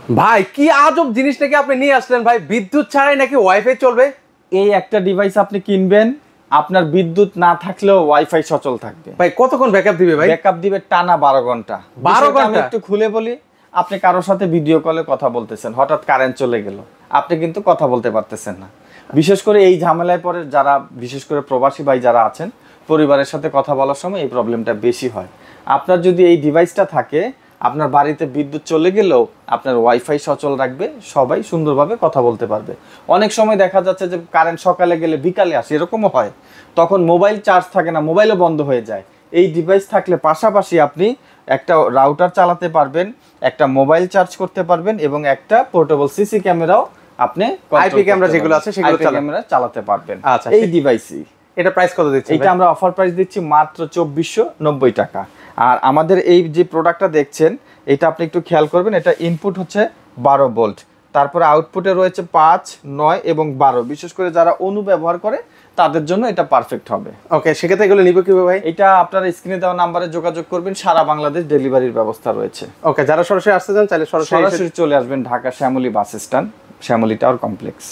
ভাই কি আজব জিনিসটাকে আপনি নিয়ে আসলেন ভাই, বিদ্যুৎ ছাড়াই নাকি ওয়াইফাই চলবে? এই একটা ডিভাইস আপনি কিনবেন, আপনার বিদ্যুৎ না থাকলেও ওয়াইফাই সচল থাকবে। ভাই কতক্ষণ ব্যাকআপ দিবে ভাই? ব্যাকআপ দিবে টানা 12 ঘন্টা। 12 ঘন্টা? আমি একটু খুলে বলি, আপনি কারোর সাথে ভিডিও কলে কথা বলতেছেন, হঠাৎ কারেন্ট চলে গেল, আপনি কিন্তু কথা বলতে পারতেছেন না। বিশেষ করে এই ঝামেলায় পরে যারা, বিশেষ করে প্রবাসী ভাই যারা আছেন, পরিবারের সাথে কথা বলার সময় এই প্রবলেমটা বেশি হয়। আপনার যদি এই ডিভাইসটা থাকে, আপনার বাড়িতে বিদ্যুৎ চলে গেলেও আপনার ওয়াইফাই সচল রাখবে, সবাই সুন্দরভাবে কথা বলতে পারবে। অনেক সময় দেখা যাচ্ছে যে কারেন্ট সকালে গেলে বিকালে আসে, এরকমও হয়, তখন মোবাইল চার্জ থাকে না, মোবাইলও বন্ধ হয়ে যায়। এই ডিভাইস থাকলে পাশাপাশি আপনি একটা রাউটার চালাতে পারবেন, একটা মোবাইল চার্জ করতে পারবেন এবং একটা পোর্টেবল সিসি ক্যামেরাও আপনি আইপি ক্যামেরা যেগুলো আছে সেগুলো ক্যামেরা চালাতে পারবেন। আচ্ছা, এই ডিভাইসই। এটা প্রাইস কত দিচ্ছেন? এটা আমরা অফার প্রাইস দিচ্ছি মাত্র 2490 টাকা। আর আমাদের এই যে প্রোডাক্টটা দেখছেন, এটা আপনি একটু খেয়াল করবেন, এটা ইনপুট হচ্ছে 12 ভোল্ট, তারপরে আউটপুটে রয়েছে 5, 9 এবং 12। বিশেষ করে যারা অনু ব্যবহার করে তাদের জন্য এটা পারফেক্ট হবে। ওকে, সেক্ষেত্রে এগুলো নিব কিভাবে ভাই? এটা আপনার স্ক্রিনে দেওয়া নাম্বারে যোগাযোগ করবেন, সারা বাংলাদেশ ডেলিভারির ব্যবস্থা রয়েছে। ওকে, যারা সরাসরি আসতে চান চাইলে সরাসরি চলে আসবেন Dhaka Shyamoli bus stand, Shyamoli tower complex.